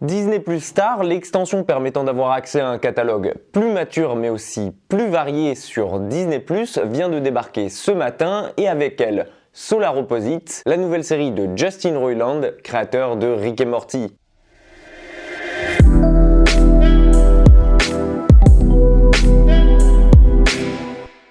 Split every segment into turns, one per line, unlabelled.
Disney+ Star, l'extension permettant d'avoir accès à un catalogue plus mature mais aussi plus varié sur Disney+, vient de débarquer ce matin et avec elle Solar Opposite, la nouvelle série de Justin Roiland, créateur de Rick et Morty.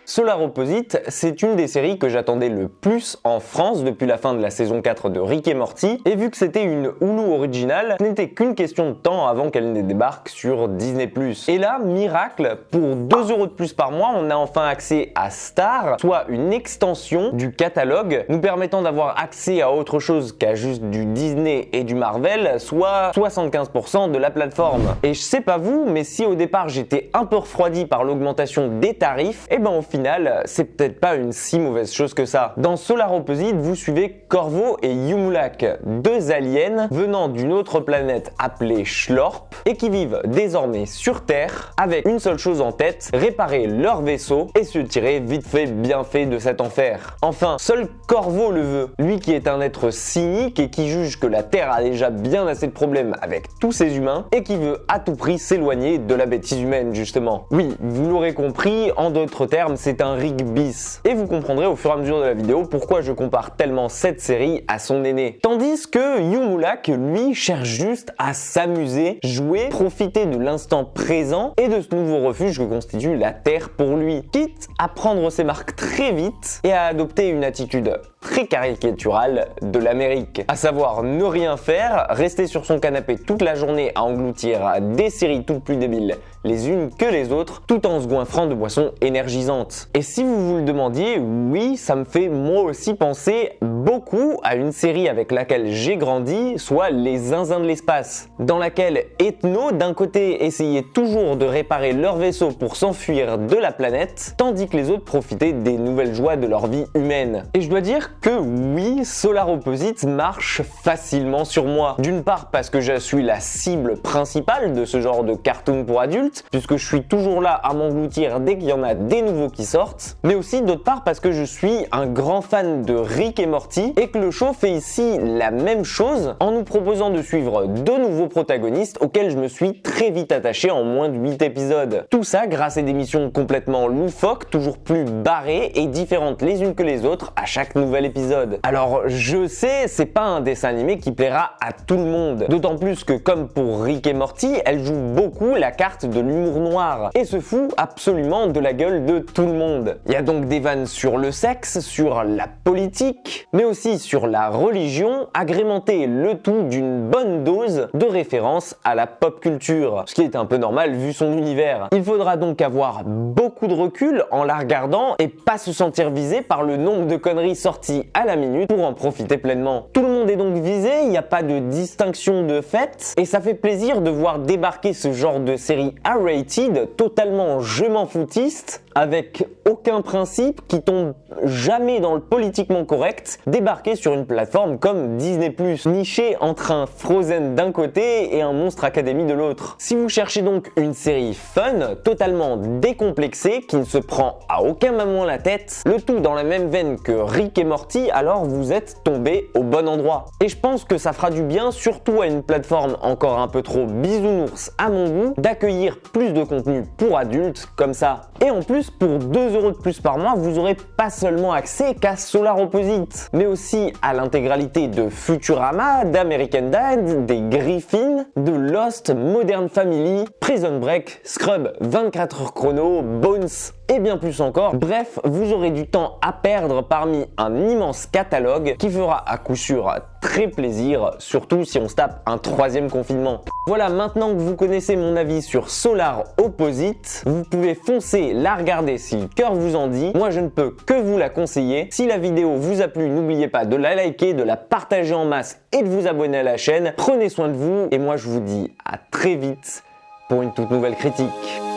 Solar Opposite, c'est une des séries que j'attendais le plus en France depuis la fin de la saison 4 de Rick et Morty, et vu que c'était une Hulu originale, ce n'était qu'une question de temps avant qu'elle ne débarque sur Disney+. Et là, miracle, pour 2€ de plus par mois, on a enfin accès à Star, soit une extension du catalogue, nous permettant d'avoir accès à autre chose qu'à juste du Disney et du Marvel, soit 75% de la plateforme. Et je sais pas vous, mais si au départ j'étais un peu refroidi par l'augmentation des tarifs, et ben au final, c'est peut-être pas une si mauvaise chose que ça. Dans Solar Opposite, vous suivez Corvo et Yumulak, deux aliens venant d'une autre planète appelée Schlorp et qui vivent désormais sur Terre avec une seule chose en tête, réparer leur vaisseau et se tirer vite fait bien fait de cet enfer. Enfin, seul Corvo le veut, lui qui est un être cynique et qui juge que la Terre a déjà bien assez de problèmes avec tous ses humains et qui veut à tout prix s'éloigner de la bêtise humaine justement. Oui, vous l'aurez compris, en d'autres termes, c'est un Rick bis. Et vous comprendrez au fur et à mesure de la vidéo pourquoi je compare tellement cette série à son aîné. Tandis que Yumulak, lui, cherche juste à s'amuser, jouer, profiter de l'instant présent et de ce nouveau refuge que constitue la Terre pour lui. Quitte à prendre ses marques très vite et à adopter une attitude très caricaturale de l'Amérique. À savoir ne rien faire, rester sur son canapé toute la journée à engloutir des séries toutes plus débiles les unes que les autres, tout en se goinfrant de boissons énergisantes. Et si vous vous le demandiez, oui, ça me fait moi aussi penser beaucoup à une série avec laquelle j'ai grandi, soit Les Zinzins de l'espace, dans laquelle Ethno, d'un côté, essayait toujours de réparer leur vaisseau pour s'enfuir de la planète, tandis que les autres profitaient des nouvelles joies de leur vie humaine. Et je dois dire que oui, Solar Opposite marche facilement sur moi. D'une part parce que je suis la cible principale de ce genre de cartoon pour adultes, puisque je suis toujours là à m'engloutir dès qu'il y en a des nouveaux qui sortent, mais aussi d'autre part parce que je suis un grand fan de Rick et Morty et que le show fait ici la même chose en nous proposant de suivre deux nouveaux protagonistes auxquels je me suis très vite attaché en moins de 8 épisodes. Tout ça grâce à des missions complètement loufoques, toujours plus barrées et différentes les unes que les autres à chaque nouvel épisode. Alors je sais, c'est pas un dessin animé qui plaira à tout le monde, d'autant plus que comme pour Rick et Morty, elle joue beaucoup la carte de l'humour noir et se fout absolument de la gueule de tout le monde. Il y a donc des vannes sur le sexe, sur la politique, mais aussi sur la religion, agrémenté le tout d'une bonne dose de référence à la pop culture, ce qui est un peu normal vu son univers. Il faudra donc avoir beaucoup de recul en la regardant et pas se sentir visé par le nombre de conneries sorties à la minute pour en profiter pleinement. Tout le monde est donc visé, il n'y a pas de distinction de fait et ça fait plaisir de voir débarquer ce genre de série R-rated, totalement je m'en foutiste, avec aucun principe, qui tombe jamais dans le politiquement correct, débarquer sur une plateforme comme Disney+, niché entre un Frozen d'un côté et un Monstre Academy de l'autre. Si vous cherchez donc une série fun, totalement décomplexée, qui ne se prend à aucun moment la tête, le tout dans la même veine que Rick et Morty, alors vous êtes tombé au bon endroit. Et je pense que ça fera du bien, surtout à une plateforme encore un peu trop bisounours à mon goût, d'accueillir plus de contenu pour adultes comme ça. Et en plus, pour 2€ de plus par mois, vous aurez pas seulement accès qu'à Solar Opposite, mais aussi à l'intégralité de Futurama, d'American Dad, des Griffins, de Lost, Modern Family, Prison Break, Scrubs, 24 heures chrono, Bones et bien plus encore. Bref, vous aurez du temps à perdre parmi un immense catalogue qui fera à coup sûr très plaisir, surtout si on se tape un 3e confinement. Voilà, maintenant que vous connaissez mon avis sur Solar Opposite, vous pouvez foncer la regarder si le cœur vous en dit. Moi, je ne peux que vous la conseiller. Si la vidéo vous a plu, n'oubliez pas de la liker, de la partager en masse et de vous abonner à la chaîne. Prenez soin de vous et moi, je vous dis à très vite pour une toute nouvelle critique.